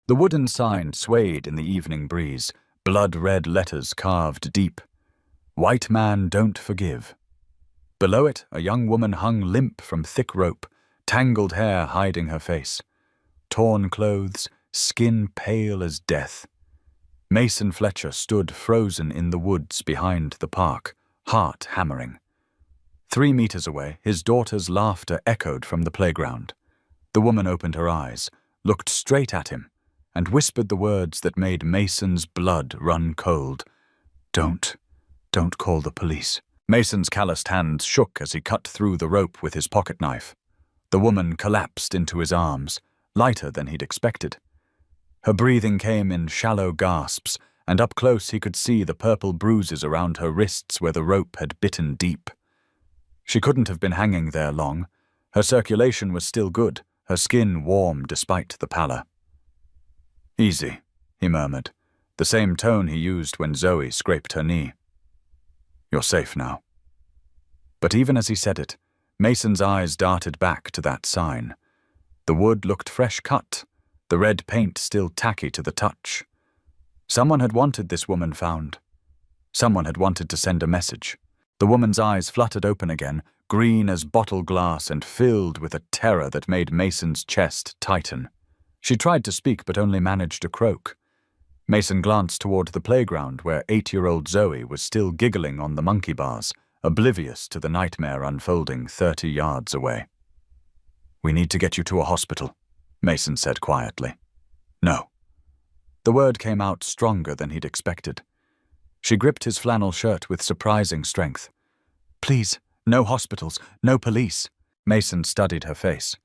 The wooden sign swayed in the evening breeze, blood-red letters carved deep. "White man don't forgive." Below it, a young woman hung limp from thick rope, tangled hair hiding her face. Torn clothes, skin pale as death. Mason Fletcher stood frozen in the woods behind the park, heart hammering. 3 meters away, his daughter's laughter echoed from the playground. The woman opened her eyes, looked straight at him, and whispered the words that made Mason's blood run cold. Don't call the police." Mason's calloused hands shook as he cut through the rope with his pocket knife. The woman collapsed into his arms, lighter than he'd expected. Her breathing came in shallow gasps, and up close he could see the purple bruises around her wrists where the rope had bitten deep. She couldn't have been hanging there long. Her circulation was still good, her skin warm despite the pallor. "Easy," he murmured, the same tone he used when Zoe scraped her knee. "You're safe now." But even as he said it, Mason's eyes darted back to that sign. The wood looked fresh cut, the red paint still tacky to the touch. Someone had wanted this woman found. Someone had wanted to send a message. The woman's eyes fluttered open again, green as bottle glass and filled with a terror that made Mason's chest tighten. She tried to speak but only managed to croak. Mason glanced toward the playground where 8-year-old Zoe was still giggling on the monkey bars, oblivious to the nightmare unfolding 30 yards away. "We need to get you to a hospital," Mason said quietly. "No." The word came out stronger than he'd expected. She gripped his flannel shirt with surprising strength. "Please, no hospitals, no police." Mason studied her face.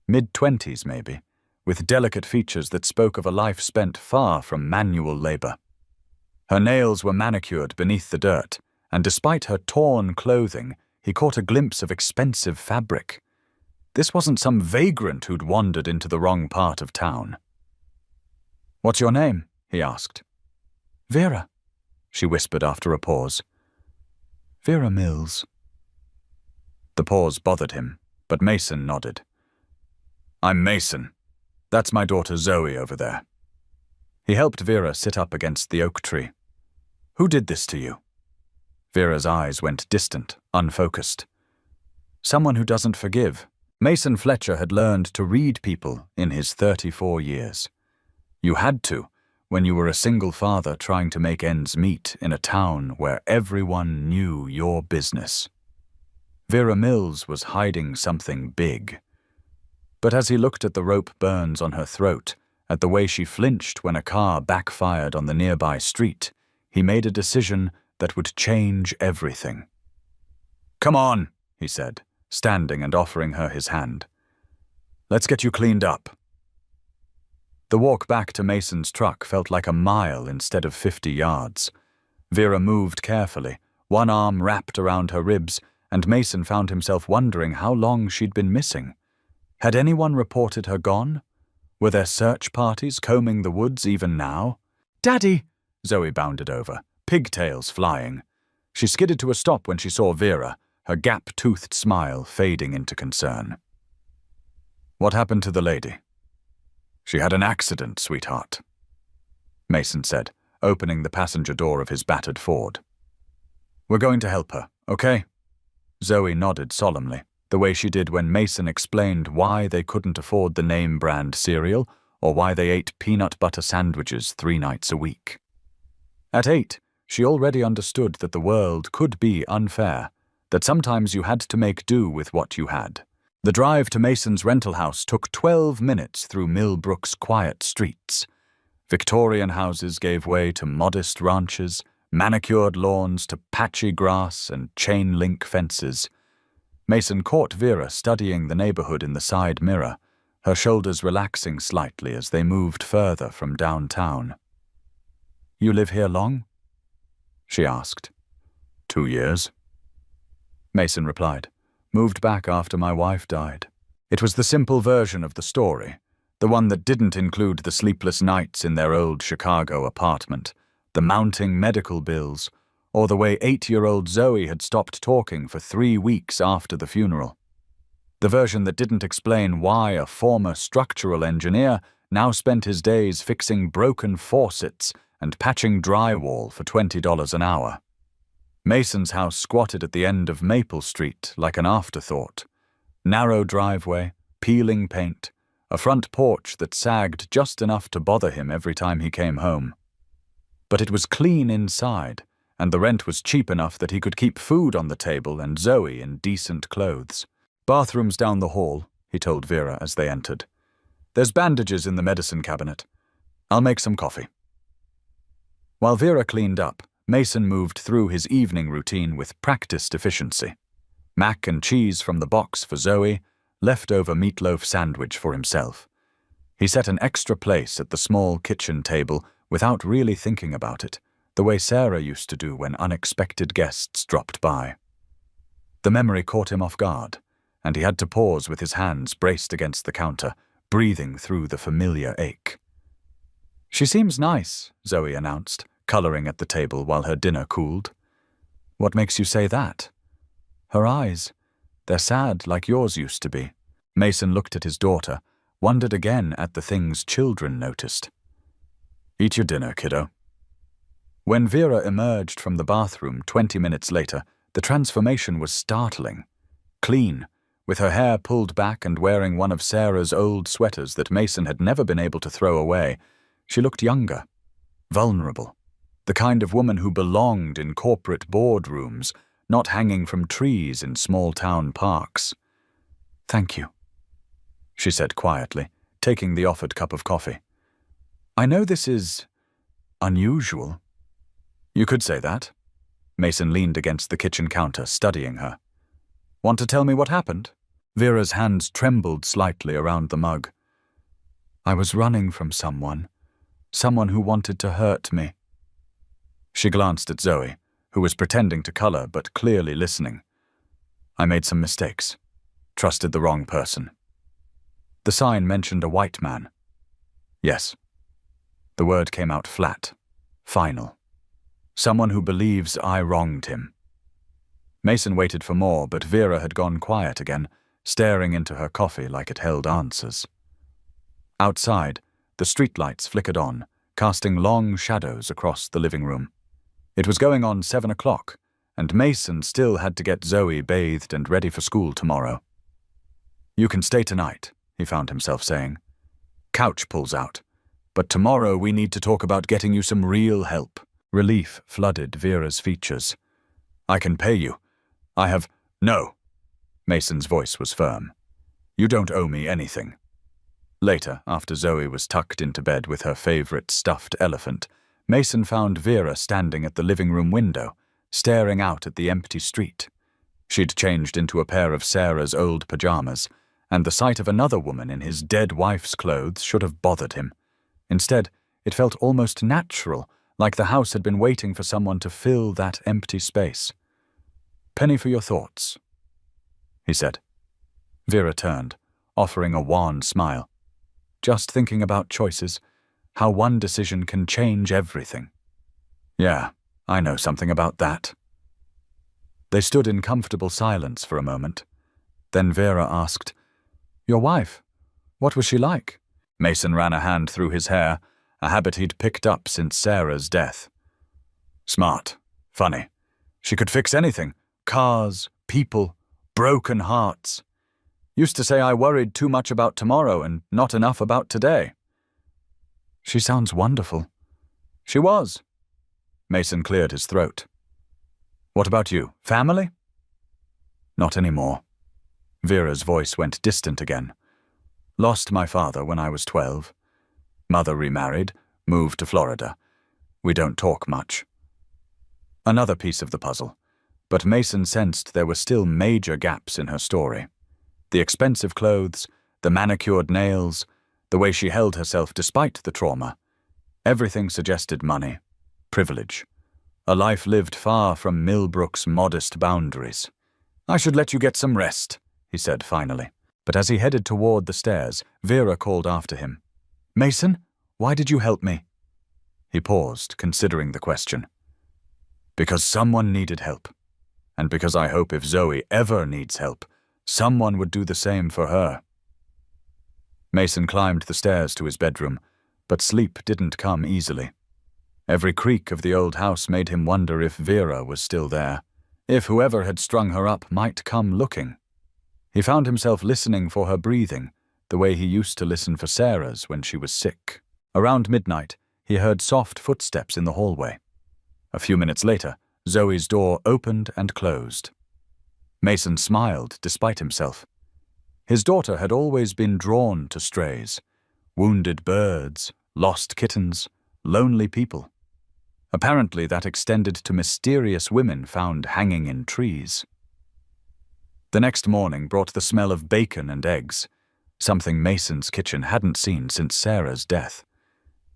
Mid-20s, maybe, with delicate features that spoke of a life spent far from manual labor. Her nails were manicured beneath the dirt, and despite her torn clothing, he caught a glimpse of expensive fabric. This wasn't some vagrant who'd wandered into the wrong part of town. "What's your name?" he asked. "Vera," she whispered after a pause. "Vera Mills." The pause bothered him, but Mason nodded. "I'm Mason. That's my daughter Zoe over there." He helped Vera sit up against the oak tree. "Who did this to you?" Vera's eyes went distant, unfocused. "Someone who doesn't forgive." Mason Fletcher had learned to read people in his 34 years. You had to, when you were a single father trying to make ends meet in a town where everyone knew your business. Vera Mills was hiding something big. But as he looked at the rope burns on her throat, at the way she flinched when a car backfired on the nearby street, he made a decision that would change everything. "Come on," he said, standing and offering her his hand. "Let's get you cleaned up." The walk back to Mason's truck felt like a mile instead of 50 yards. Vera moved carefully, one arm wrapped around her ribs, and Mason found himself wondering how long she'd been missing. Had anyone reported her gone? Were there search parties combing the woods even now? "Daddy!" Zoe bounded over, pigtails flying. She skidded to a stop when she saw Vera, her gap-toothed smile fading into concern. "What happened to the lady?" "She had an accident, sweetheart," Mason said, opening the passenger door of his battered Ford. "We're going to help her, okay?" Zoe nodded solemnly, the way she did when Mason explained why they couldn't afford the name-brand cereal or why they ate peanut butter sandwiches 3 nights a week. At 8, she already understood that the world could be unfair, that sometimes you had to make do with what you had. The drive to Mason's rental house took 12 minutes through Millbrook's quiet streets. Victorian houses gave way to modest ranches, manicured lawns to patchy grass and chain-link fences. Mason caught Vera studying the neighborhood in the side mirror, her shoulders relaxing slightly as they moved further from downtown. "You live here long?" she asked. 2 years. Mason replied. "Moved back after my wife died." It was the simple version of the story, the one that didn't include the sleepless nights in their old Chicago apartment, the mounting medical bills, or the way 8-year-old Zoe had stopped talking for 3 weeks after the funeral. The version that didn't explain why a former structural engineer now spent his days fixing broken faucets and patching drywall for $20 an hour. Mason's house squatted at the end of Maple Street like an afterthought. Narrow driveway, peeling paint, a front porch that sagged just enough to bother him every time he came home. But it was clean inside, and the rent was cheap enough that he could keep food on the table and Zoe in decent clothes. "Bathroom's down the hall," he told Vera as they entered. "There's bandages in the medicine cabinet. I'll make some coffee." While Vera cleaned up, Mason moved through his evening routine with practiced efficiency. Mac and cheese from the box for Zoe, leftover meatloaf sandwich for himself. He set an extra place at the small kitchen table without really thinking about it, the way Sarah used to do when unexpected guests dropped by. The memory caught him off guard, and he had to pause with his hands braced against the counter, breathing through the familiar ache. "She seems nice," Zoe announced, coloring at the table while her dinner cooled. "What makes you say that?" "Her eyes. They're sad like yours used to be." Mason looked at his daughter, wondered again at the things children noticed. "Eat your dinner, kiddo." When Vera emerged from the bathroom 20 minutes later, the transformation was startling. Clean, with her hair pulled back and wearing one of Sarah's old sweaters that Mason had never been able to throw away, she looked younger, vulnerable, the kind of woman who belonged in corporate boardrooms, not hanging from trees in small-town parks. "Thank you," she said quietly, taking the offered cup of coffee. "I know this is unusual." "You could say that." Mason leaned against the kitchen counter, studying her. "Want to tell me what happened?" Vera's hands trembled slightly around the mug. "I was running from someone who wanted to hurt me." She glanced at Zoe, who was pretending to color but clearly listening. "I made some mistakes. Trusted the wrong person." "The sign mentioned a white man." "Yes." The word came out flat, final. "Someone who believes I wronged him." Mason waited for more, but Vera had gone quiet again, staring into her coffee like it held answers. Outside, the streetlights flickered on, casting long shadows across the living room. It was going on 7 o'clock, and Mason still had to get Zoe bathed and ready for school tomorrow. "You can stay tonight," he found himself saying. "Couch pulls out, but tomorrow we need to talk about getting you some real help." Relief flooded Vera's features. "I can pay you. I have—" "No." Mason's voice was firm. "You don't owe me anything." Later, after Zoe was tucked into bed with her favorite stuffed elephant, Mason found Vera standing at the living room window, staring out at the empty street. She'd changed into a pair of Sarah's old pajamas, and the sight of another woman in his dead wife's clothes should have bothered him. Instead, it felt almost natural, like the house had been waiting for someone to fill that empty space. "Penny for your thoughts," he said. Vera turned, offering a wan smile. "Just thinking about choices, how one decision can change everything." "Yeah, I know something about that." They stood in comfortable silence for a moment. Then Vera asked, "Your wife, what was she like?" Mason ran a hand through his hair, a habit he'd picked up since Sarah's death. "Smart, funny. She could fix anything. Cars, people, broken hearts. Used to say I worried too much about tomorrow and not enough about today." "She sounds wonderful." "She was." Mason cleared his throat. "What about you? Family?" "Not anymore." Vera's voice went distant again. "Lost my father when I was 12. Mother remarried, moved to Florida. We don't talk much." Another piece of the puzzle, but Mason sensed there were still major gaps in her story. The expensive clothes, the manicured nails, the way she held herself despite the trauma. Everything suggested money, privilege, a life lived far from Millbrook's modest boundaries. "I should let you get some rest," he said finally. But as he headed toward the stairs, Vera called after him. "Mason, why did you help me?" He paused, considering the question. "Because someone needed help. And because I hope if Zoe ever needs help, someone would do the same for her." Mason climbed the stairs to his bedroom, but sleep didn't come easily. Every creak of the old house made him wonder if Vera was still there, if whoever had strung her up might come looking. He found himself listening for her breathing, the way he used to listen for Sarah's when she was sick. Around midnight, he heard soft footsteps in the hallway. A few minutes later, Zoe's door opened and closed. Mason smiled despite himself. His daughter had always been drawn to strays, wounded birds, lost kittens, lonely people. Apparently that extended to mysterious women found hanging in trees. The next morning brought the smell of bacon and eggs, something Mason's kitchen hadn't seen since Sarah's death.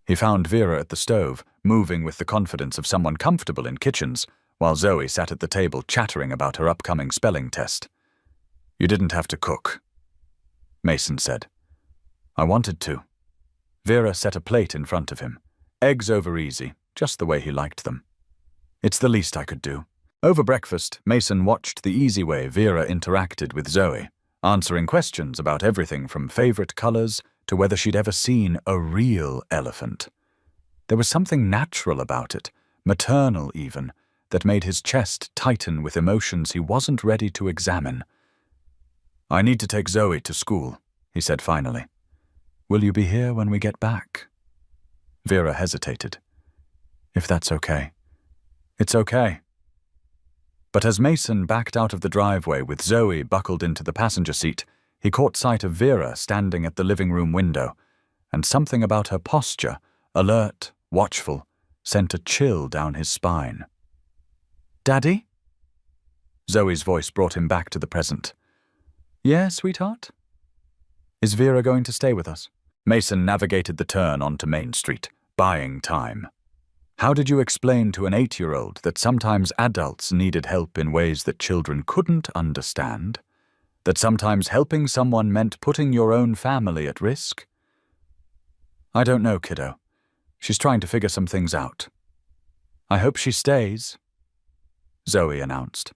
He found Vera at the stove, moving with the confidence of someone comfortable in kitchens, while Zoe sat at the table chattering about her upcoming spelling test. "You didn't have to cook," Mason said. "I wanted to." Vera set a plate in front of him. Eggs over easy, just the way he liked them. "It's the least I could do." Over breakfast, Mason watched the easy way Vera interacted with Zoe, answering questions about everything from favorite colors to whether she'd ever seen a real elephant. There was something natural about it, maternal even, that made his chest tighten with emotions he wasn't ready to examine. "I need to take Zoe to school," he said finally. "Will you be here when we get back?" Vera hesitated. "If that's okay." "It's okay." But as Mason backed out of the driveway with Zoe buckled into the passenger seat, he caught sight of Vera standing at the living room window, and something about her posture, alert, watchful, sent a chill down his spine. "Daddy?" Zoe's voice brought him back to the present. "Yeah, sweetheart?" "Is Vera going to stay with us?" Mason navigated the turn onto Main Street, buying time. How did you explain to an 8-year-old that sometimes adults needed help in ways that children couldn't understand? That sometimes helping someone meant putting your own family at risk? "I don't know, kiddo. She's trying to figure some things out." "I hope she stays," Zoe announced.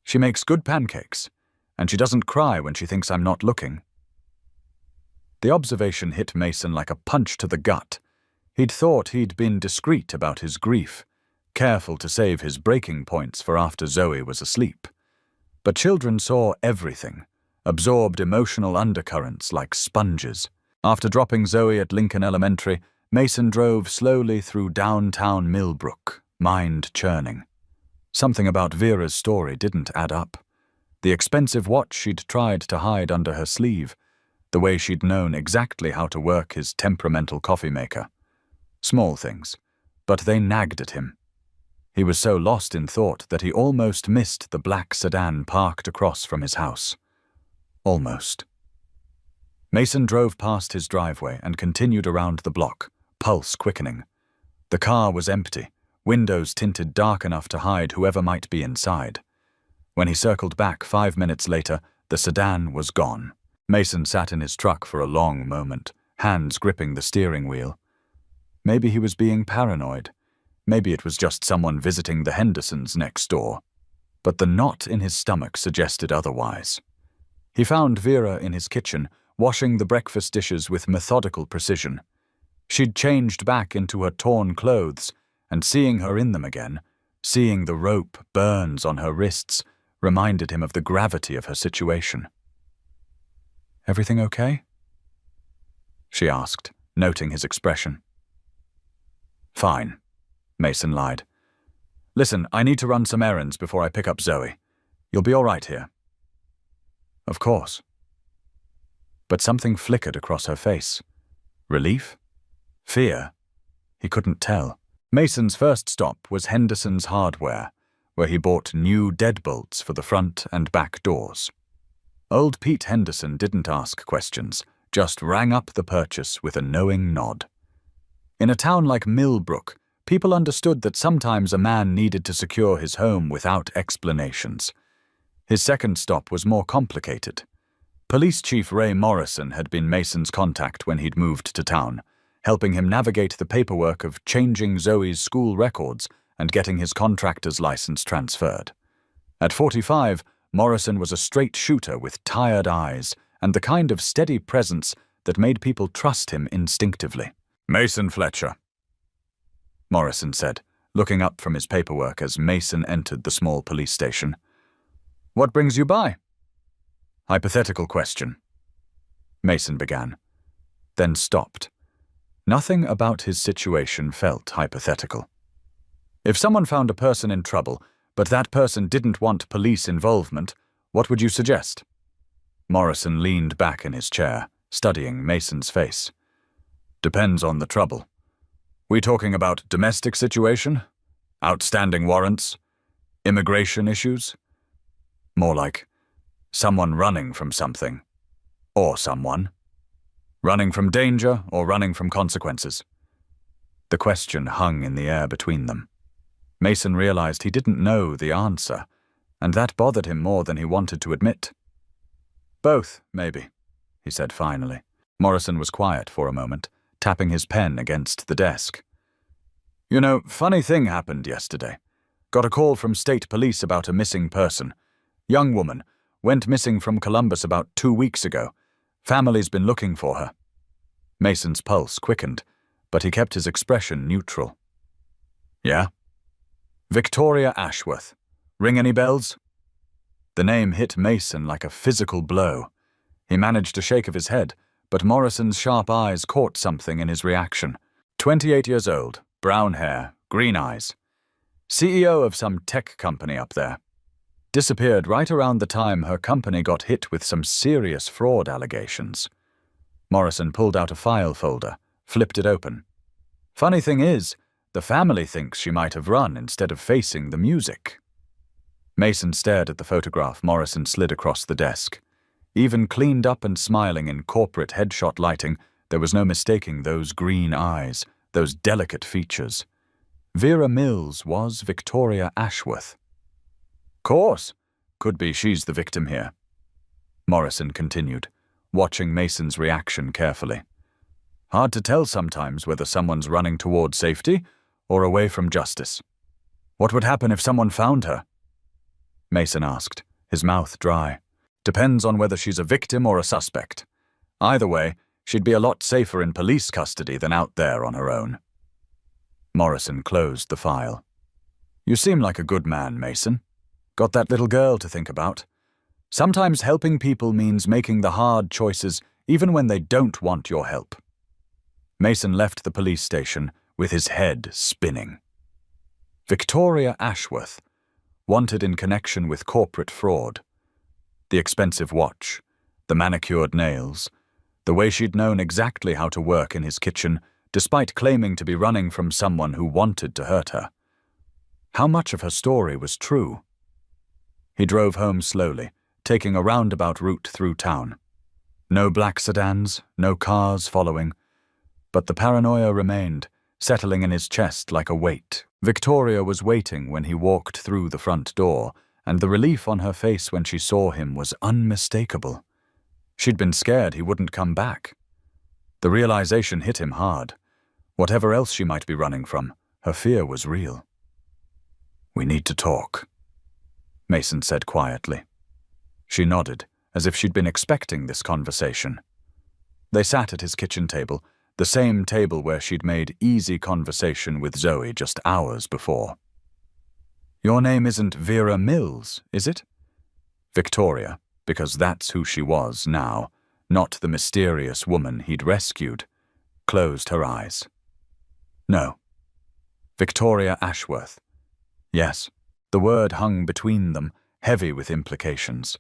"She makes good pancakes, and she doesn't cry when she thinks I'm not looking." The observation hit Mason like a punch to the gut. He'd thought he'd been discreet about his grief, careful to save his breaking points for after Zoe was asleep. But children saw everything, absorbed emotional undercurrents like sponges. After dropping Zoe at Lincoln Elementary, Mason drove slowly through downtown Millbrook, mind churning. Something about Vera's story didn't add up. The expensive watch she'd tried to hide under her sleeve, the way she'd known exactly how to work his temperamental coffee maker. Small things, but they nagged at him. He was so lost in thought that he almost missed the black sedan parked across from his house. Almost. Mason drove past his driveway and continued around the block, pulse quickening. The car was empty, windows tinted dark enough to hide whoever might be inside. When he circled back 5 minutes later, the sedan was gone. Mason sat in his truck for a long moment, hands gripping the steering wheel. Maybe he was being paranoid. Maybe it was just someone visiting the Hendersons next door. But the knot in his stomach suggested otherwise. He found Vera in his kitchen, washing the breakfast dishes with methodical precision. She'd changed back into her torn clothes, and seeing her in them again, seeing the rope burns on her wrists, reminded him of the gravity of her situation. "Everything okay?" she asked, noting his expression. "Fine," Mason lied. "Listen, I need to run some errands before I pick up Zoe. You'll be all right here." "Of course." But something flickered across her face. Relief? Fear? He couldn't tell. Mason's first stop was Henderson's Hardware, where he bought new deadbolts for the front and back doors. Old Pete Henderson didn't ask questions, just rang up the purchase with a knowing nod. In a town like Millbrook, people understood that sometimes a man needed to secure his home without explanations. His second stop was more complicated. Police Chief Ray Morrison had been Mason's contact when he'd moved to town, helping him navigate the paperwork of changing Zoe's school records and getting his contractor's license transferred. At 45, Morrison was a straight shooter with tired eyes and the kind of steady presence that made people trust him instinctively. "Mason Fletcher," Morrison said, looking up from his paperwork as Mason entered the small police station. "What brings you by?" "Hypothetical question," Mason began, then stopped. Nothing about his situation felt hypothetical. If someone found a person in trouble, but that person didn't want police involvement, what would you suggest? Morrison leaned back in his chair, studying Mason's face. "Depends on the trouble. We talking about domestic situation? Outstanding warrants? Immigration issues? More like someone running from something. Or someone. Running from danger or running from consequences?" The question hung in the air between them. Mason realized he didn't know the answer, and that bothered him more than he wanted to admit. "Both, maybe," he said finally. Morrison was quiet for a moment, tapping his pen against the desk. "You know, funny thing happened yesterday. Got a call from state police about a missing person. Young woman, went missing from Columbus about 2 weeks ago. Family's been looking for her." Mason's pulse quickened, but he kept his expression neutral. "Yeah?" "Victoria Ashworth. Ring any bells?" The name hit Mason like a physical blow. He managed a shake of his head, but Morrison's sharp eyes caught something in his reaction. 28 years old, brown hair, green eyes. CEO of some tech company up there. Disappeared right around the time her company got hit with some serious fraud allegations. Morrison pulled out a file folder, flipped it open. "Funny thing is, the family thinks she might have run instead of facing the music." Mason stared at the photograph Morrison slid across the desk. Even cleaned up and smiling in corporate headshot lighting, there was no mistaking those green eyes, those delicate features. Vera Mills was Victoria Ashworth. "Course. Could be she's the victim here," Morrison continued, watching Mason's reaction carefully. "Hard to tell sometimes whether someone's running toward safety or away from justice." "What would happen if someone found her?" Mason asked, his mouth dry. "Depends on whether she's a victim or a suspect. Either way, she'd be a lot safer in police custody than out there on her own." Morrison closed the file. "You seem like a good man, Mason. Got that little girl to think about. Sometimes helping people means making the hard choices even when they don't want your help." Mason left the police station with his head spinning. Victoria Ashworth, wanted in connection with corporate fraud. The expensive watch, the manicured nails, the way she'd known exactly how to work in his kitchen, despite claiming to be running from someone who wanted to hurt her. How much of her story was true? He drove home slowly, taking a roundabout route through town. No black sedans, no cars following, but the paranoia remained, settling in his chest like a weight. Victoria was waiting when he walked through the front door, and the relief on her face when she saw him was unmistakable. She'd been scared he wouldn't come back. The realization hit him hard. Whatever else she might be running from, her fear was real. "We need to talk," Mason said quietly. She nodded, as if she'd been expecting this conversation. They sat at his kitchen table, the same table where she'd made easy conversation with Zoe just hours before. "Your name isn't Vera Mills, is it?" Victoria, because that's who she was now, not the mysterious woman he'd rescued, closed her eyes. "No." "Victoria Ashworth." "Yes." The word hung between them, heavy with implications.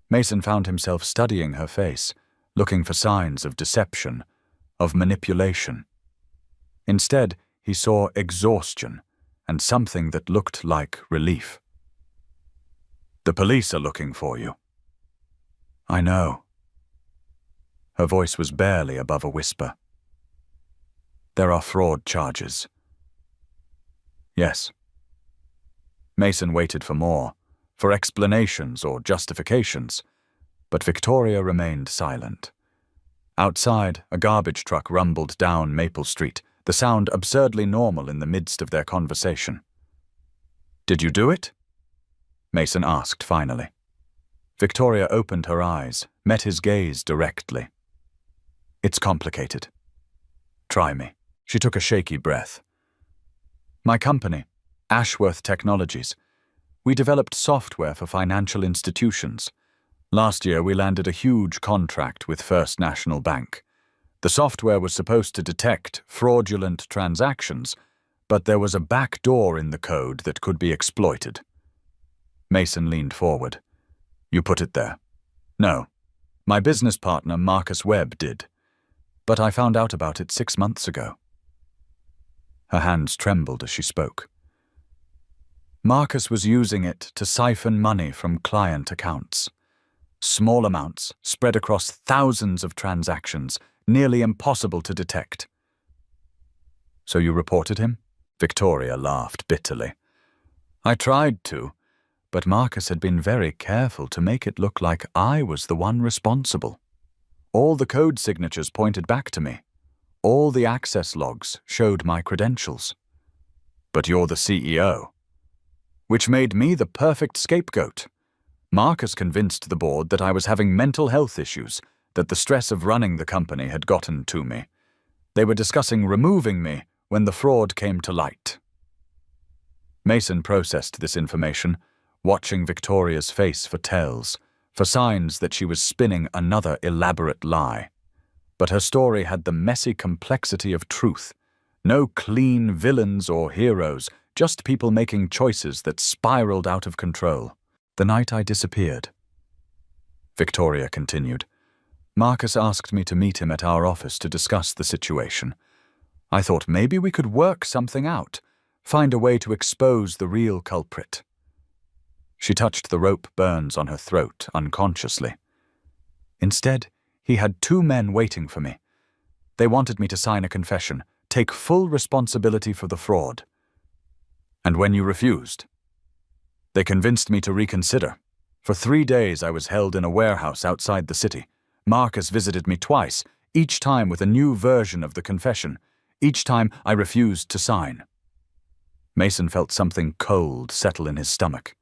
Mason found himself studying her face, looking for signs of deception, of manipulation. Instead, he saw exhaustion and something that looked like relief. "The police are looking for you." "I know." Her voice was barely above a whisper. "There are fraud charges." "Yes." Mason waited for more, for explanations or justifications, but Victoria remained silent. Outside, a garbage truck rumbled down Maple Street, the sound absurdly normal in the midst of their conversation. "Did you do it?" Mason asked finally. Victoria opened her eyes, met his gaze directly. It's complicated. Try me. She took a shaky breath. My company, Ashworth Technologies, we developed software for financial institutions. Last year, we landed a huge contract with First National Bank. The software was supposed to detect fraudulent transactions, but there was a back door in the code that could be exploited. Mason leaned forward. You put it there? No. My business partner, Marcus Webb, did. But I found out about it 6 months ago. Her hands trembled as she spoke. Marcus was using it to siphon money from client accounts. Small amounts, spread across thousands of transactions, nearly impossible to detect. So you reported him? Victoria laughed bitterly. I tried to, but Marcus had been very careful to make it look like I was the one responsible. All the code signatures pointed back to me. All the access logs showed my credentials. But you're the CEO, which made me the perfect scapegoat. Marcus convinced the board that I was having mental health issues, that the stress of running the company had gotten to me. They were discussing removing me when the fraud came to light. Mason processed this information, watching Victoria's face for tells, for signs that she was spinning another elaborate lie. But her story had the messy complexity of truth. No clean villains or heroes, just people making choices that spiraled out of control. The night I disappeared, Victoria continued, Marcus asked me to meet him at our office to discuss the situation. I thought maybe we could work something out, find a way to expose the real culprit. She touched the rope burns on her throat unconsciously. Instead, he had 2 men waiting for me. They wanted me to sign a confession, take full responsibility for the fraud. And when you refused? They convinced me to reconsider. For 3 days I was held in a warehouse outside the city. Marcus visited me twice, each time with a new version of the confession. Each time I refused to sign. Mason felt something cold settle in his stomach.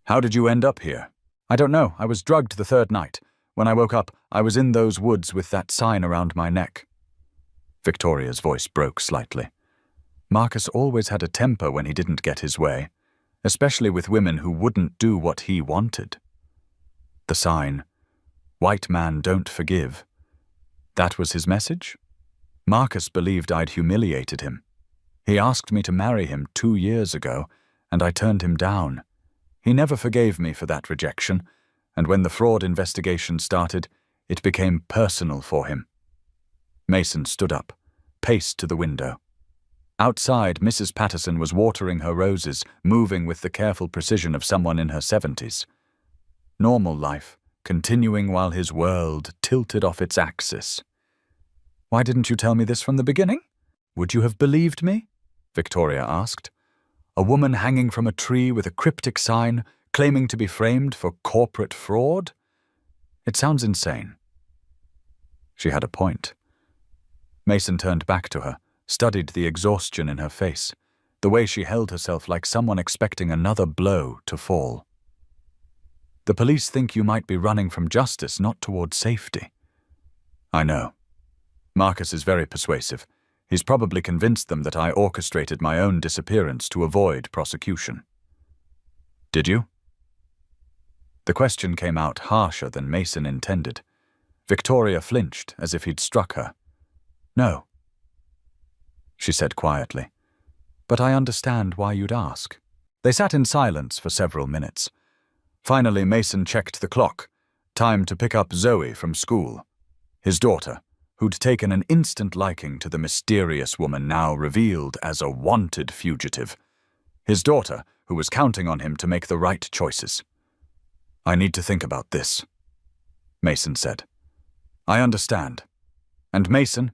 How did you end up here? I don't know. I was drugged the 3rd night. When I woke up, I was in those woods with that sign around my neck. Victoria's voice broke slightly. Marcus always had a temper when he didn't get his way, especially with women who wouldn't do what he wanted. The sign, "White man don't forgive." That was his message? Marcus believed I'd humiliated him. He asked me to marry him 2 years ago, and I turned him down. He never forgave me for that rejection, and when the fraud investigation started, it became personal for him. Mason stood up, paced to the window. Outside, Mrs. Patterson was watering her roses, moving with the careful precision of someone in her 70s. Normal life, continuing while his world tilted off its axis. Why didn't you tell me this from the beginning? Would you have believed me? Victoria asked. A woman hanging from a tree with a cryptic sign, claiming to be framed for corporate fraud? It sounds insane. She had a point. Mason turned back to her, studied the exhaustion in her face, the way she held herself like someone expecting another blow to fall. The police think you might be running from justice, not toward safety. I know. Marcus is very persuasive. He's probably convinced them that I orchestrated my own disappearance to avoid prosecution. Did you? The question came out harsher than Mason intended. Victoria flinched as if he'd struck her. No, she said quietly, but I understand why you'd ask. They sat in silence for several minutes. Finally, Mason checked the clock. Time to pick up Zoe from school. His daughter, who'd taken an instant liking to the mysterious woman now revealed as a wanted fugitive. His daughter, who was counting on him to make the right choices. I need to think about this, Mason said. I understand. And Mason,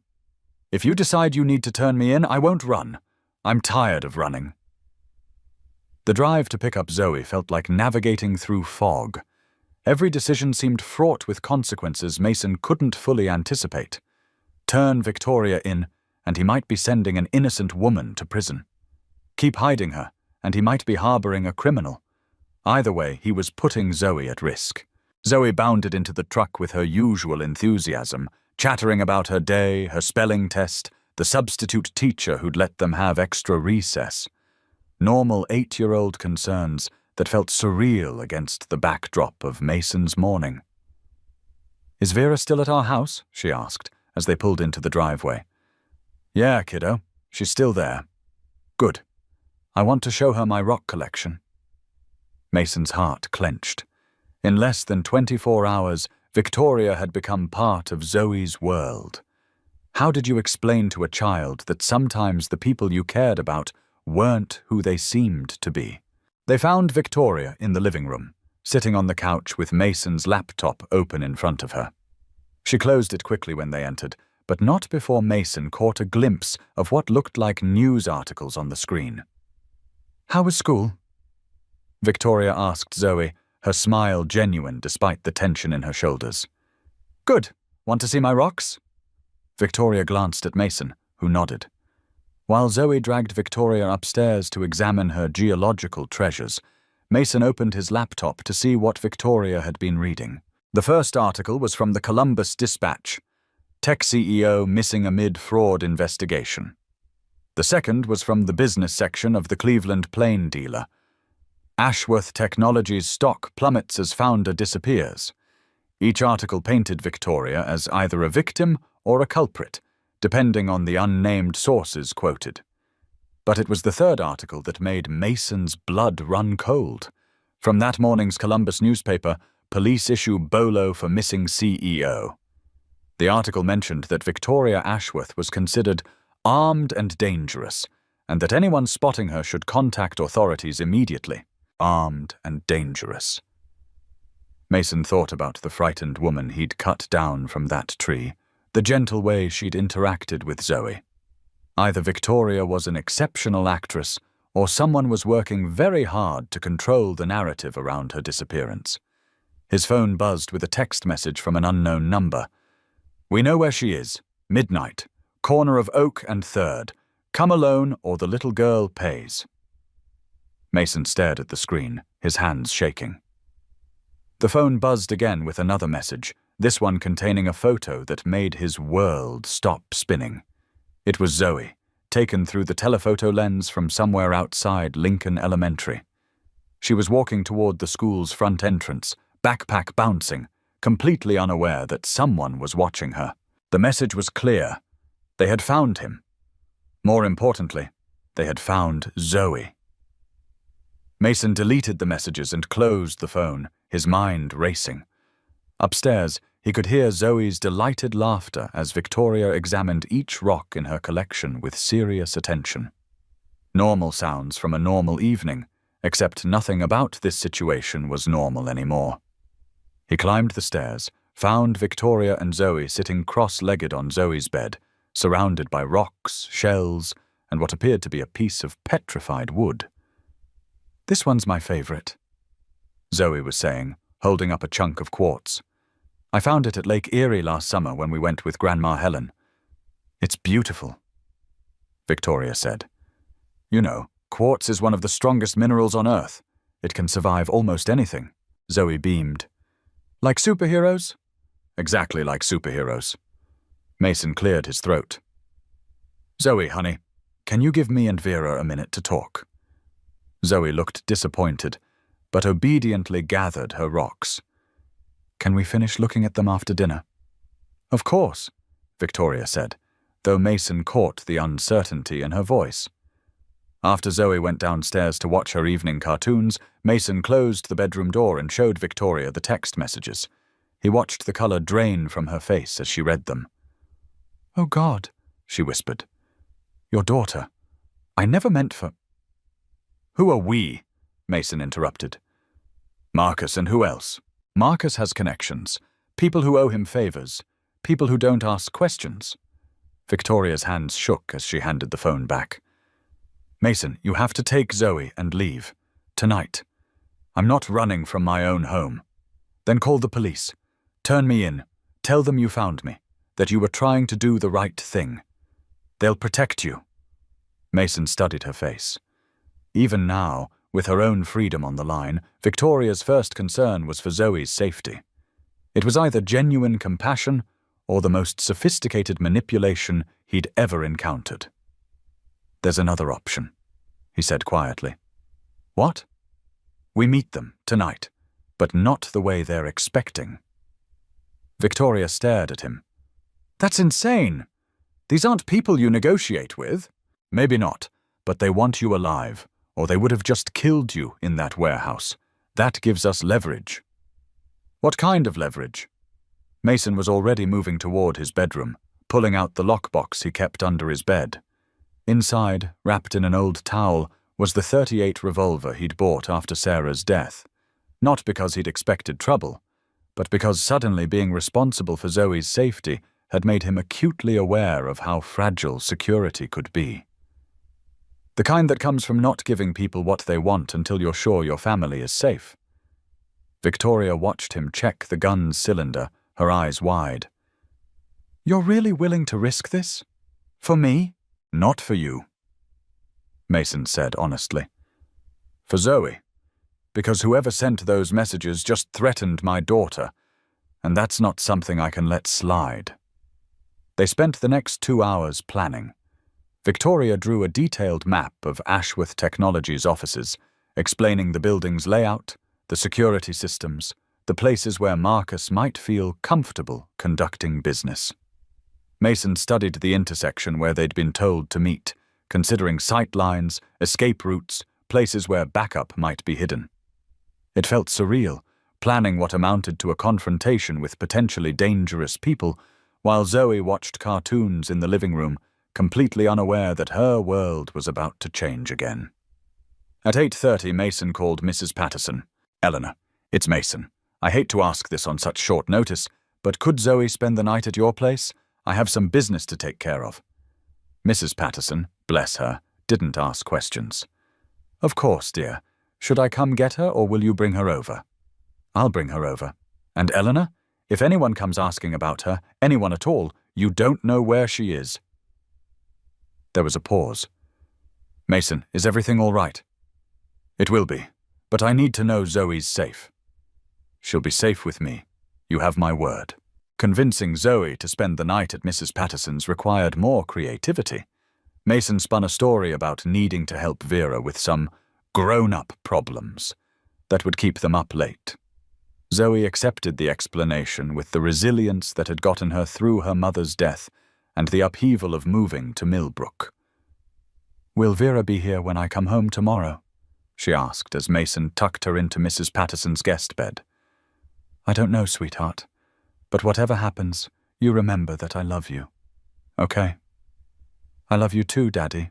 if you decide you need to turn me in, I won't run. I'm tired of running. The drive to pick up Zoe felt like navigating through fog. Every decision seemed fraught with consequences Mason couldn't fully anticipate. Turn Victoria in, and he might be sending an innocent woman to prison. Keep hiding her, and he might be harboring a criminal. Either way, he was putting Zoe at risk. Zoe bounded into the truck with her usual enthusiasm, chattering about her day, her spelling test, the substitute teacher who'd let them have extra recess. Normal 8-year-old concerns that felt surreal against the backdrop of Mason's morning. "Is Vera still at our house?" she asked, as they pulled into the driveway. "Yeah, kiddo, she's still there." "Good. I want to show her my rock collection." Mason's heart clenched. In less than 24 hours, Victoria had become part of Zoe's world. How did you explain to a child that sometimes the people you cared about weren't who they seemed to be? They found Victoria in the living room, sitting on the couch with Mason's laptop open in front of her. She closed it quickly when they entered, but not before Mason caught a glimpse of what looked like news articles on the screen. "How was school?" Victoria asked Zoe, her smile genuine despite the tension in her shoulders. "Good. Want to see my rocks?" Victoria glanced at Mason, who nodded. While Zoe dragged Victoria upstairs to examine her geological treasures, Mason opened his laptop to see what Victoria had been reading. The first article was from the Columbus Dispatch, Tech CEO missing amid fraud investigation. The second was from the business section of the Cleveland Plain Dealer. Ashworth Technologies stock plummets as founder disappears. Each article painted Victoria as either a victim or a culprit, depending on the unnamed sources quoted. But it was the third article that made Mason's blood run cold. From that morning's Columbus newspaper, police issue bolo for missing CEO. The article mentioned that Victoria Ashworth was considered armed and dangerous, and that anyone spotting her should contact authorities immediately. Armed and dangerous. Mason thought about the frightened woman he'd cut down from that tree, the gentle way she'd interacted with Zoe. Either Victoria was an exceptional actress, or someone was working very hard to control the narrative around her disappearance. His phone buzzed with a text message from an unknown number. "We know where she is. Midnight. Corner of Oak and 3rd. Come alone or the little girl pays." Mason stared at the screen, his hands shaking. The phone buzzed again with another message, this one containing a photo that made his world stop spinning. It was Zoe, taken through the telephoto lens from somewhere outside Lincoln Elementary. She was walking toward the school's front entrance, backpack bouncing, completely unaware that someone was watching her. The message was clear. They had found him. More importantly, they had found Zoe. Mason deleted the messages and closed the phone, his mind racing. Upstairs, he could hear Zoe's delighted laughter as Victoria examined each rock in her collection with serious attention. Normal sounds from a normal evening, except nothing about this situation was normal anymore. He climbed the stairs, found Victoria and Zoe sitting cross-legged on Zoe's bed, surrounded by rocks, shells, and what appeared to be a piece of petrified wood. "This one's my favorite," Zoe was saying, holding up a chunk of quartz. "I found it at Lake Erie last summer when we went with Grandma Helen. It's beautiful," Victoria said. "You know, quartz is one of the strongest minerals on Earth. It can survive almost anything." Zoe beamed. "Like superheroes?" "Exactly like superheroes." Mason cleared his throat. "Zoe, honey, can you give me and Vera a minute to talk?" Zoe looked disappointed, but obediently gathered her rocks. "Can we finish looking at them after dinner?" "Of course," Victoria said, though Mason caught the uncertainty in her voice. After Zoe went downstairs to watch her evening cartoons, Mason closed the bedroom door and showed Victoria the text messages. He watched the color drain from her face as she read them. "Oh God," she whispered. "Your daughter. I never meant for—" "Who are we?" Mason interrupted. "Marcus and who else? Marcus has connections, people who owe him favors, people who don't ask questions." Victoria's hands shook as she handed the phone back. "Mason, you have to take Zoe and leave. Tonight. I'm not running from my own home. Then call the police. Turn me in. Tell them you found me, that you were trying to do the right thing. They'll protect you." Mason studied her face. Even now, with her own freedom on the line, Victoria's first concern was for Zoe's safety. It was either genuine compassion or the most sophisticated manipulation he'd ever encountered. "There's another option," he said quietly. "What?" "We meet them tonight, but not the way they're expecting." Victoria stared at him. "That's insane. These aren't people you negotiate with." "Maybe not, but they want you alive, or they would have just killed you in that warehouse. That gives us leverage." "What kind of leverage?" Mason was already moving toward his bedroom, pulling out the lockbox he kept under his bed. Inside, wrapped in an old towel, was the .38 revolver he'd bought after Sarah's death. Not because he'd expected trouble, but because suddenly being responsible for Zoe's safety had made him acutely aware of how fragile security could be. The kind that comes from not giving people what they want until you're sure your family is safe. Victoria watched him check the gun's cylinder, her eyes wide. "You're really willing to risk this? For me?" "Not for you," Mason said honestly. "For Zoe. Because whoever sent those messages just threatened my daughter, and that's not something I can let slide." They spent the next 2 hours planning. Victoria drew a detailed map of Ashworth Technologies' offices, explaining the building's layout, the security systems, the places where Marcus might feel comfortable conducting business. Mason studied the intersection where they'd been told to meet, considering sight lines, escape routes, places where backup might be hidden. It felt surreal, planning what amounted to a confrontation with potentially dangerous people, while Zoe watched cartoons in the living room, completely unaware that her world was about to change again. At 8:30, Mason called Mrs. Patterson. "Eleanor, it's Mason. I hate to ask this on such short notice, but could Zoe spend the night at your place? I have some business to take care of." Mrs. Patterson, bless her, didn't ask questions. "Of course, dear. Should I come get her, or will you bring her over?" "I'll bring her over. And Eleanor, if anyone comes asking about her, anyone at all, you don't know where she is." There was a pause. "Mason, is everything all right?" "It will be, but I need to know Zoe's safe." "She'll be safe with me. You have my word." Convincing Zoe to spend the night at Mrs. Patterson's required more creativity. Mason spun a story about needing to help Vera with some grown-up problems that would keep them up late. Zoe accepted the explanation with the resilience that had gotten her through her mother's death and the upheaval of moving to Millbrook. "Will Vera be here when I come home tomorrow?" she asked as Mason tucked her into Mrs. Patterson's guest bed. "I don't know, sweetheart. But whatever happens, you remember that I love you. Okay? I love you too, Daddy.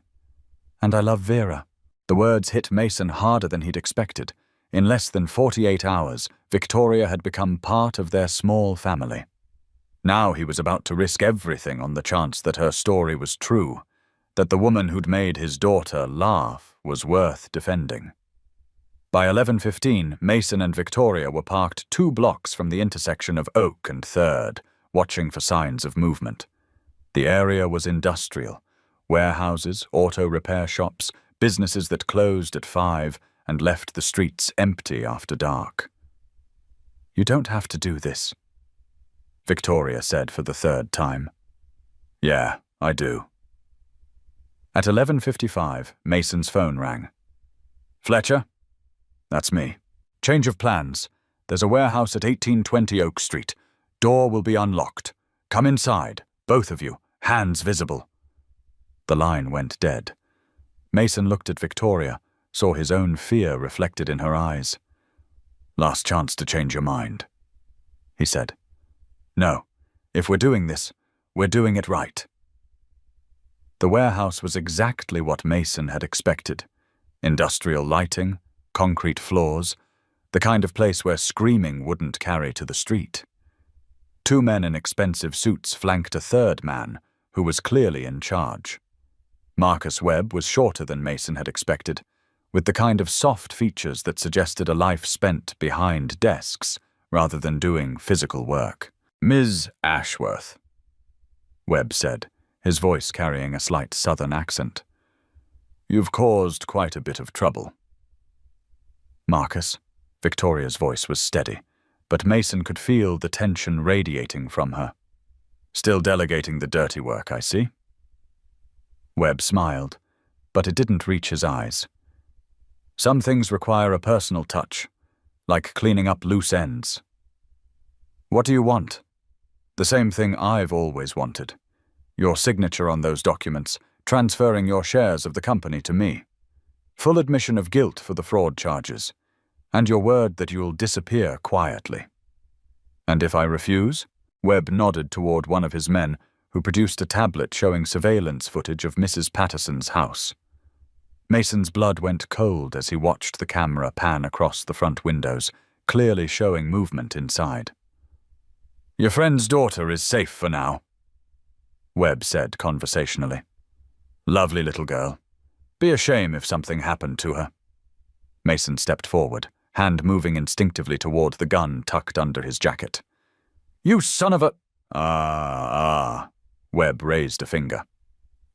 And I love Vera." The words hit Mason harder than he'd expected. In less than 48 hours, Victoria had become part of their small family. Now he was about to risk everything on the chance that her story was true, that the woman who'd made his daughter laugh was worth defending. By 11:15, Mason and Victoria were parked 2 blocks from the intersection of Oak and 3rd, watching for signs of movement. The area was industrial. Warehouses, auto repair shops, businesses that closed at 5 and left the streets empty after dark. "You don't have to do this," Victoria said for the 3rd time. "Yeah, I do." At 11:55, Mason's phone rang. "Fletcher?" "That's me. Change of plans. There's a warehouse at 1820 Oak Street. Door will be unlocked. Come inside, both of you, hands visible." The line went dead. Mason looked at Victoria, saw his own fear reflected in her eyes. "Last chance to change your mind," he said. "No, if we're doing this, we're doing it right." The warehouse was exactly what Mason had expected. Industrial lighting, concrete floors, the kind of place where screaming wouldn't carry to the street. 2 men in expensive suits flanked a 3rd man, who was clearly in charge. Marcus Webb was shorter than Mason had expected, with the kind of soft features that suggested a life spent behind desks rather than doing physical work. "Ms. Ashworth," Webb said, his voice carrying a slight southern accent. "You've caused quite a bit of trouble." "Marcus," Victoria's voice was steady, but Mason could feel the tension radiating from her. Still delegating the dirty work, I see. Webb smiled, but it didn't reach his eyes. Some things require a personal touch, like cleaning up loose ends. What do you want? The same thing I've always wanted. Your signature on those documents, transferring your shares of the company to me. Full admission of guilt for the fraud charges, and your word that you'll disappear quietly. And if I refuse? Webb nodded toward one of his men, who produced a tablet showing surveillance footage of Mrs. Patterson's house. Mason's blood went cold as he watched the camera pan across the front windows, clearly showing movement inside. Your friend's daughter is safe for now, Webb said conversationally. Lovely little girl. Be a shame if something happened to her. Mason stepped forward, hand moving instinctively toward the gun tucked under his jacket. You son of a… Webb raised a finger.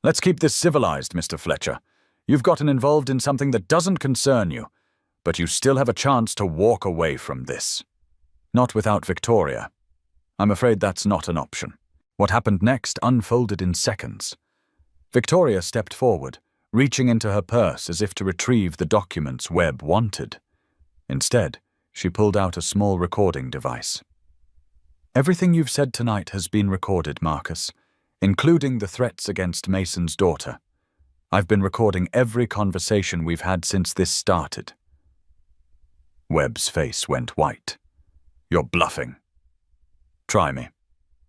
Let's keep this civilized, Mr. Fletcher. You've gotten involved in something that doesn't concern you, but you still have a chance to walk away from this. Not without Victoria. I'm afraid that's not an option. What happened next unfolded in seconds. Victoria stepped forward, reaching into her purse as if to retrieve the documents Webb wanted. Instead, she pulled out a small recording device. Everything you've said tonight has been recorded, Marcus, including the threats against Mason's daughter. I've been recording every conversation we've had since this started. Webb's face went white. You're bluffing. Try me.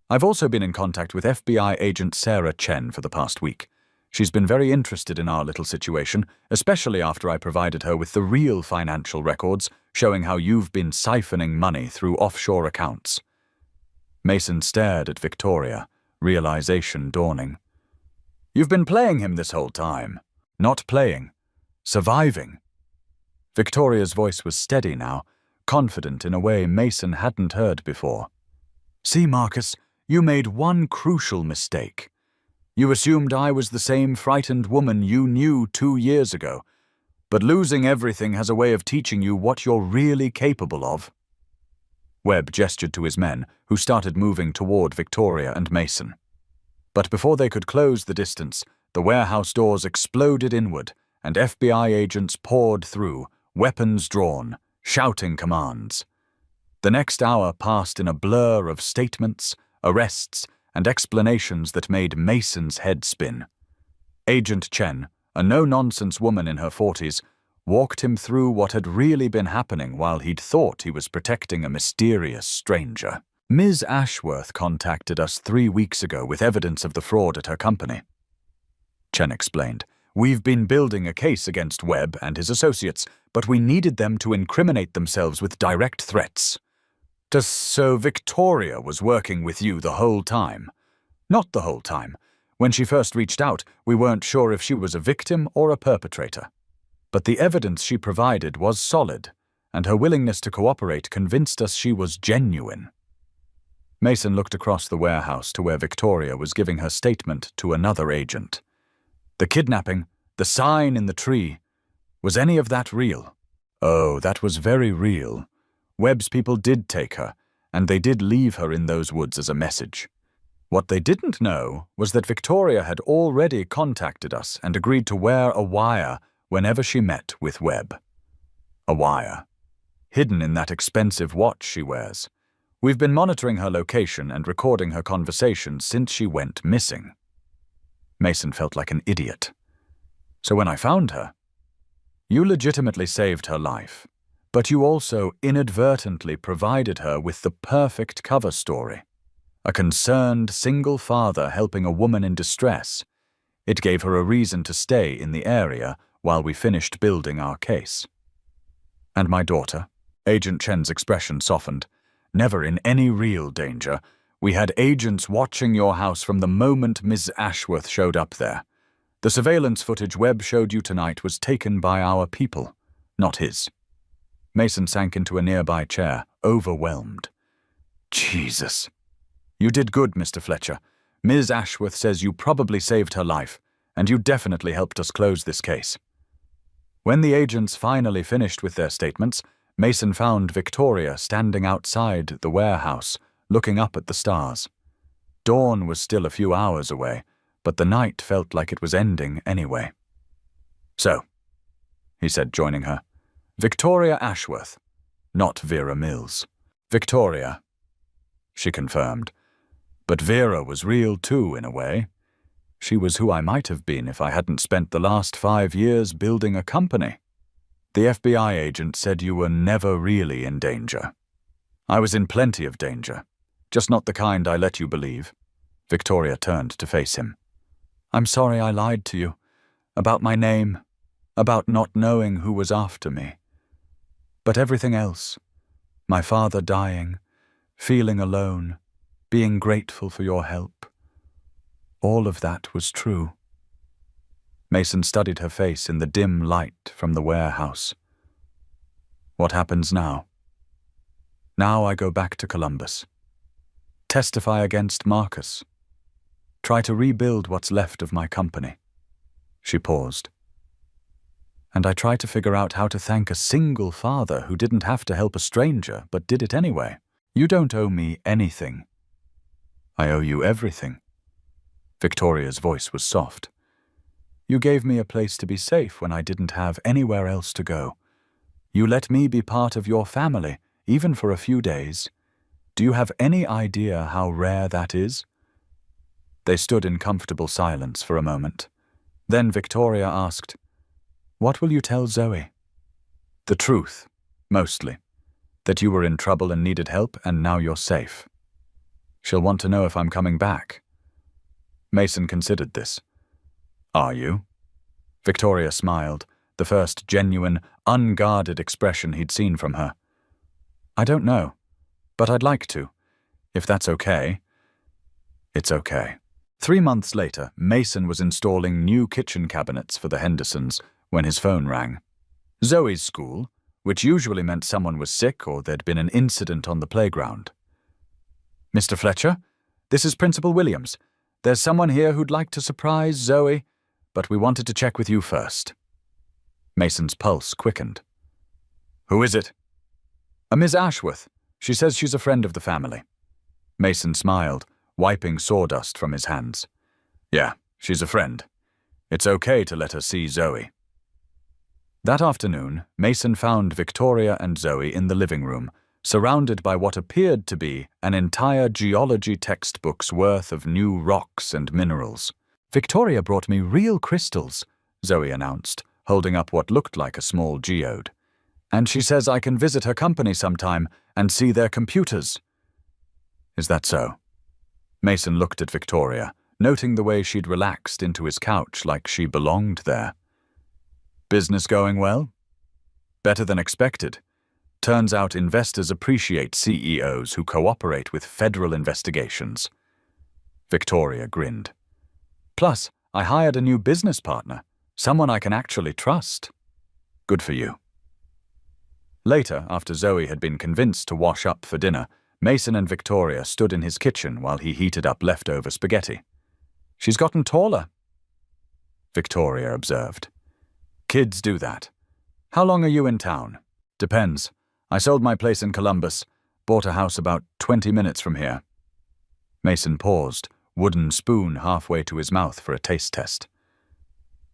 I've also been in contact with FBI agent Sarah Chen for the past week. She's been very interested in our little situation, especially after I provided her with the real financial records showing how you've been siphoning money through offshore accounts. Mason stared at Victoria, realization dawning. You've been playing him this whole time. Not playing. Surviving. Victoria's voice was steady now, confident in a way Mason hadn't heard before. See, Marcus, you made one crucial mistake. You assumed I was the same frightened woman you knew 2 years ago, but losing everything has a way of teaching you what you're really capable of. Webb gestured to his men, who started moving toward Victoria and Mason. But before they could close the distance, the warehouse doors exploded inward, and FBI agents poured through, weapons drawn, shouting commands. The next hour passed in a blur of statements, arrests, and explanations that made Mason's head spin. Agent Chen, a no-nonsense woman in her 40s, walked him through what had really been happening while he'd thought he was protecting a mysterious stranger. Ms. Ashworth contacted us 3 weeks ago with evidence of the fraud at her company. Chen explained. We've been building a case against Webb and his associates, but we needed them to incriminate themselves with direct threats. So Victoria was working with you the whole time? Not the whole time. When she first reached out, we weren't sure if she was a victim or a perpetrator. But the evidence she provided was solid, and her willingness to cooperate convinced us she was genuine. Mason looked across the warehouse to where Victoria was giving her statement to another agent. The kidnapping, the sign in the tree, was any of that real? Oh, that was very real. Webb's people did take her, and they did leave her in those woods as a message. What they didn't know was that Victoria had already contacted us and agreed to wear a wire whenever she met with Webb. A wire. Hidden in that expensive watch she wears. We've been monitoring her location and recording her conversations since she went missing. Mason felt like an idiot. So when I found her, you legitimately saved her life, but you also inadvertently provided her with the perfect cover story. A concerned single father helping a woman in distress. It gave her a reason to stay in the area while we finished building our case. And my daughter? Agent Chen's expression softened. Never in any real danger. We had agents watching your house from the moment Ms. Ashworth showed up there. The surveillance footage Webb showed you tonight was taken by our people, not his. Mason sank into a nearby chair, overwhelmed. Jesus. You did good, Mr. Fletcher. Ms. Ashworth says you probably saved her life, and you definitely helped us close this case. When the agents finally finished with their statements, Mason found Victoria standing outside the warehouse, looking up at the stars. Dawn was still a few hours away, but the night felt like it was ending anyway. "So," he said, joining her. "Victoria Ashworth, not Vera Mills." "Victoria," she confirmed. But Vera was real too, in a way. She was who I might have been if I hadn't spent the last 5 years building a company. "The FBI agent said you were never really in danger." "I was in plenty of danger, just not the kind I let you believe." Victoria turned to face him. "I'm sorry I lied to you. About my name, about not knowing who was after me. But everything else, my father dying, feeling alone, being grateful for your help, all of that was true." Mason studied her face in the dim light from the warehouse. "What happens now?" "Now I go back to Columbus. Testify against Marcus. Try to rebuild what's left of my company." She paused. "And I try to figure out how to thank a single father who didn't have to help a stranger, but did it anyway. You don't owe me anything. I owe you everything." Victoria's voice was soft. "You gave me a place to be safe when I didn't have anywhere else to go. You let me be part of your family, even for a few days. Do you have any idea how rare that is?" They stood in comfortable silence for a moment. Then Victoria asked, "What will you tell Zoe?" "The truth, mostly. That you were in trouble and needed help, and now you're safe. She'll want to know if I'm coming back." Mason considered this. "Are you?" Victoria smiled, the first genuine, unguarded expression he'd seen from her. "I don't know, but I'd like to, if that's okay." "It's okay." 3 months later, Mason was installing new kitchen cabinets for the Hendersons when his phone rang. Zoe's school, which usually meant someone was sick or there'd been an incident on the playground. "Mr. Fletcher, this is Principal Williams. There's someone here who'd like to surprise Zoe, but we wanted to check with you first." Mason's pulse quickened. "Who is it?" "A Miss Ashworth. She says she's a friend of the family." Mason smiled, wiping sawdust from his hands. "Yeah, she's a friend. It's okay to let her see Zoe." That afternoon, Mason found Victoria and Zoe in the living room, surrounded by what appeared to be an entire geology textbook's worth of new rocks and minerals. "Victoria brought me real crystals," Zoe announced, holding up what looked like a small geode. "And she says I can visit her company sometime and see their computers." "Is that so?" Mason looked at Victoria, noting the way she'd relaxed into his couch like she belonged there. "Business going well?" "Better than expected. Turns out investors appreciate CEOs who cooperate with federal investigations." Victoria grinned. "Plus, I hired a new business partner, someone I can actually trust." "Good for you." Later, after Zoe had been convinced to wash up for dinner, Mason and Victoria stood in his kitchen while he heated up leftover spaghetti. "She's gotten taller," Victoria observed. "Kids do that. How long are you in town?" "Depends. I sold my place in Columbus, bought a house about 20 minutes from here." Mason paused, wooden spoon halfway to his mouth for a taste test.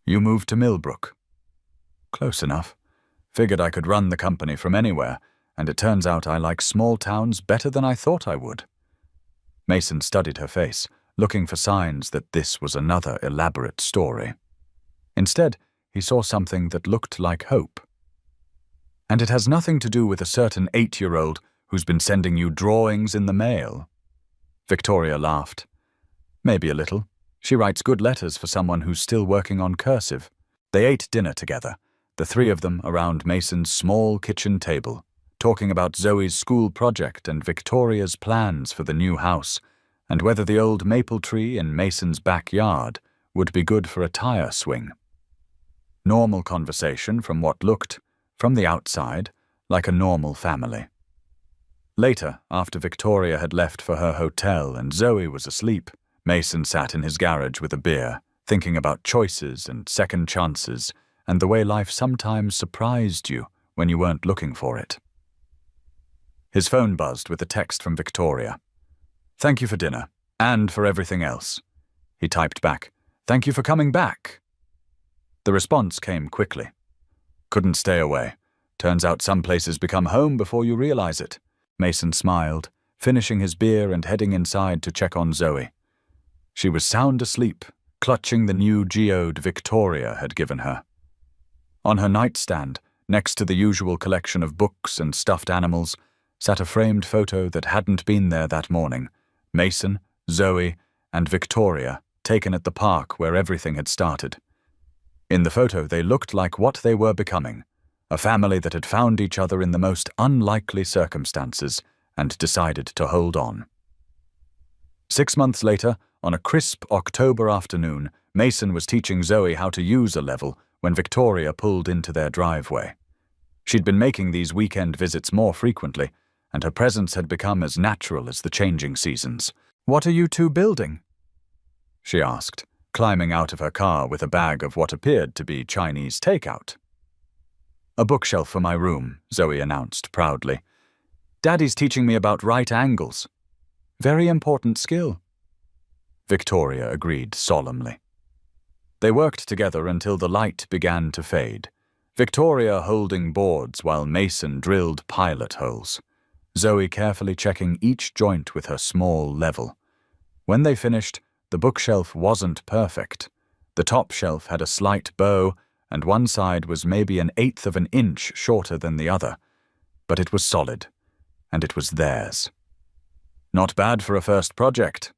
"You moved to Millbrook." "Close enough. Figured I could run the company from anywhere, and it turns out I like small towns better than I thought I would." Mason studied her face, looking for signs that this was another elaborate story. Instead, he saw something that looked like hope. "And it has nothing to do with a certain 8-year-old who's been sending you drawings in the mail." Victoria laughed. "Maybe a little. She writes good letters for someone who's still working on cursive." They ate dinner together, the three of them around Mason's small kitchen table, talking about Zoe's school project and Victoria's plans for the new house, and whether the old maple tree in Mason's backyard would be good for a tire swing. Normal conversation from what looked, from the outside, like a normal family. Later, after Victoria had left for her hotel and Zoe was asleep, Mason sat in his garage with a beer, thinking about choices and second chances and the way life sometimes surprised you when you weren't looking for it. His phone buzzed with a text from Victoria. "Thank you for dinner. And for everything else. He typed back, "Thank you for coming back." The response came quickly. "Couldn't stay away. Turns out some places become home before you realize it." Mason smiled, finishing his beer and heading inside to check on Zoe. She was sound asleep, clutching the new geode Victoria had given her. On her nightstand, next to the usual collection of books and stuffed animals, sat a framed photo that hadn't been there that morning. Mason, Zoe, and Victoria, taken at the park where everything had started. In the photo, they looked like what they were becoming, a family that had found each other in the most unlikely circumstances and decided to hold on. 6 months later, on a crisp October afternoon, Mason was teaching Zoe how to use a level when Victoria pulled into their driveway. She'd been making these weekend visits more frequently, and her presence had become as natural as the changing seasons. "What are you two building?" she asked, climbing out of her car with a bag of what appeared to be Chinese takeout. "A bookshelf for my room," Zoe announced proudly. "Daddy's teaching me about right angles. Very important skill." Victoria agreed solemnly. They worked together until the light began to fade, Victoria holding boards while Mason drilled pilot holes, Zoe carefully checking each joint with her small level. When they finished, the bookshelf wasn't perfect. The top shelf had a slight bow, and one side was maybe 1/8 of an inch shorter than the other, but it was solid, and it was theirs. "Not bad for a first project,"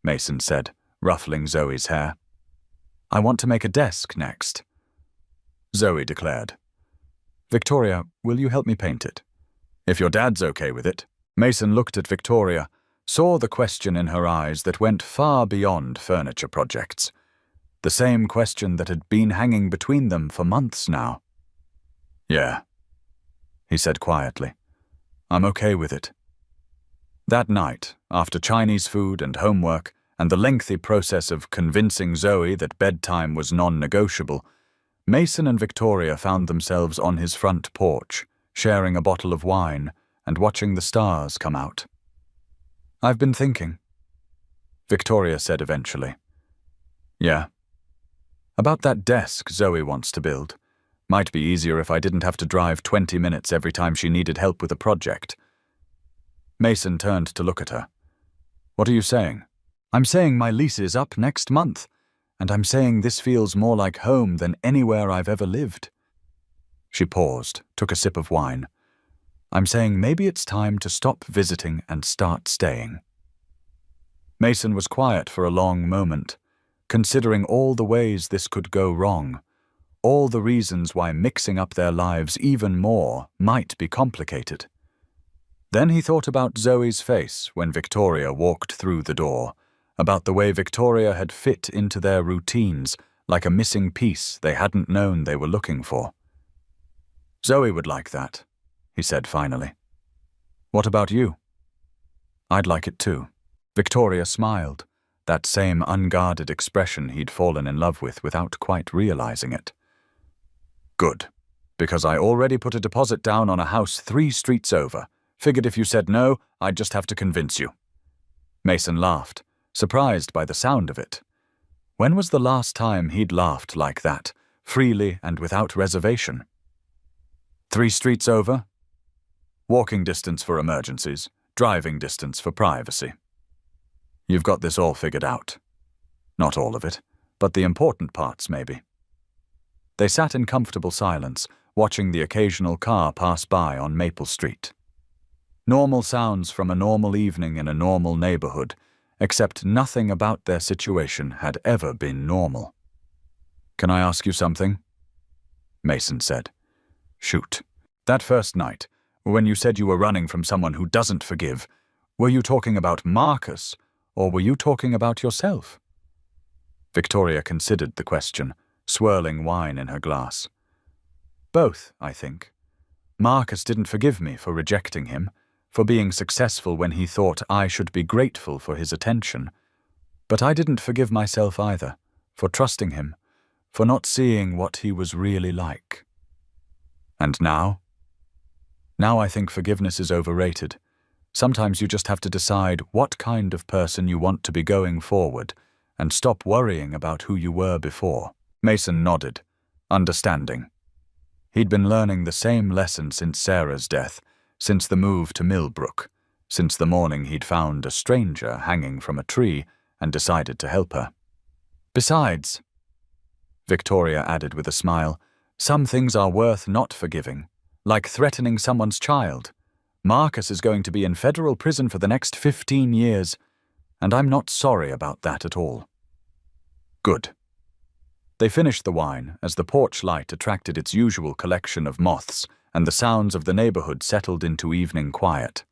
Mason said, ruffling Zoe's hair. "I want to make a desk next," Zoe declared. "Victoria, will you help me paint it?" "If your dad's okay with it." Mason looked at Victoria, saw the question in her eyes that went far beyond furniture projects. The same question that had been hanging between them for months now. "Yeah," he said quietly. "I'm okay with it." That night, after Chinese food and homework, and the lengthy process of convincing Zoe that bedtime was non-negotiable, Mason and Victoria found themselves on his front porch, sharing a bottle of wine and watching the stars come out. "I've been thinking," Victoria said eventually. "Yeah?" "About that desk Zoe wants to build. Might be easier if I didn't have to drive 20 minutes every time she needed help with a project." Mason turned to look at her. "What are you saying?" "I'm saying my lease is up next month, and I'm saying this feels more like home than anywhere I've ever lived." She paused, took a sip of wine. "I'm saying maybe it's time to stop visiting and start staying." Mason was quiet for a long moment, considering all the ways this could go wrong, all the reasons why mixing up their lives even more might be complicated. Then he thought about Zoe's face when Victoria walked through the door, about the way Victoria had fit into their routines like a missing piece they hadn't known they were looking for. "Zoe would like that," he said finally. "What about you?" "I'd like it too." Victoria smiled, that same unguarded expression he'd fallen in love with without quite realizing it. "Good, because I already put a deposit down on a house 3 streets over. Figured if you said no, I'd just have to convince you." Mason laughed, surprised by the sound of it. When was the last time he'd laughed like that, freely and without reservation? 3 streets over? Walking distance for emergencies, driving distance for privacy. You've got this all figured out. Not all of it, but the important parts, maybe. They sat in comfortable silence, watching the occasional car pass by on Maple Street. Normal sounds from a normal evening in a normal neighborhood, except nothing about their situation had ever been normal. "Can I ask you something?" Mason said. "Shoot. That first night, when you said you were running from someone who doesn't forgive, were you talking about Marcus, or were you talking about yourself?" Victoria considered the question, swirling wine in her glass. "Both, I think. Marcus didn't forgive me for rejecting him, for being successful when he thought I should be grateful for his attention. But I didn't forgive myself either, for trusting him, for not seeing what he was really like. And now? Now I think forgiveness is overrated, Sometimes you just have to decide what kind of person you want to be going forward and stop worrying about who you were before. Mason nodded, understanding. He'd been learning the same lesson since Sarah's death, since the move to Millbrook, since the morning he'd found a stranger hanging from a tree and decided to help her. Besides, Victoria added with a smile, some things are worth not forgiving, like threatening someone's child. Marcus is going to be in federal prison for the next 15 years, and I'm not sorry about that at all. Good. They finished the wine as the porch light attracted its usual collection of moths and the sounds of the neighborhood settled into evening quiet.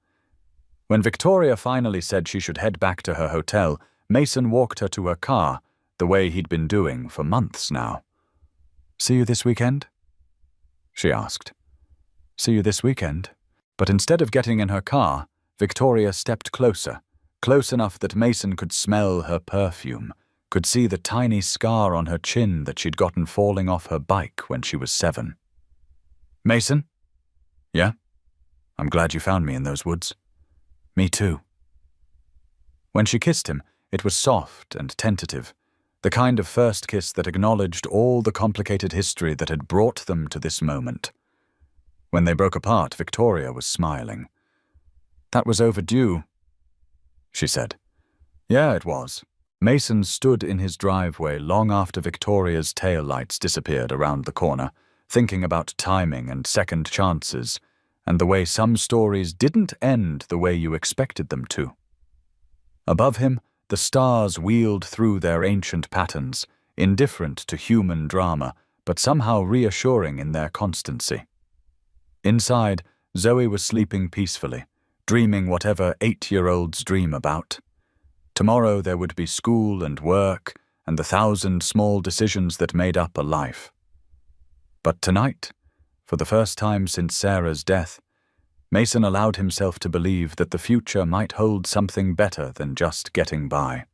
When Victoria finally said she should head back to her hotel, Mason walked her to her car, the way he'd been doing for months now. "See you this weekend?" she asked. "See you this weekend." But instead of getting in her car, Victoria stepped closer, close enough that Mason could smell her perfume, could see the tiny scar on her chin that she'd gotten falling off her bike when she was 7. "Mason?" "Yeah? I'm glad you found me in those woods." "Me too." When she kissed him, it was soft and tentative, the kind of first kiss that acknowledged all the complicated history that had brought them to this moment. When they broke apart, Victoria was smiling. "That was overdue," she said. Yeah, it was. Mason stood in his driveway long after Victoria's tail lights disappeared around the corner, thinking about timing and second chances, and the way some stories didn't end the way you expected them to. Above him, the stars wheeled through their ancient patterns, indifferent to human drama, but somehow reassuring in their constancy. Inside, Zoe was sleeping peacefully, dreaming whatever 8-year-olds dream about. Tomorrow there would be school and work and the 1,000 small decisions that made up a life. But tonight, for the first time since Sarah's death, Mason allowed himself to believe that the future might hold something better than just getting by.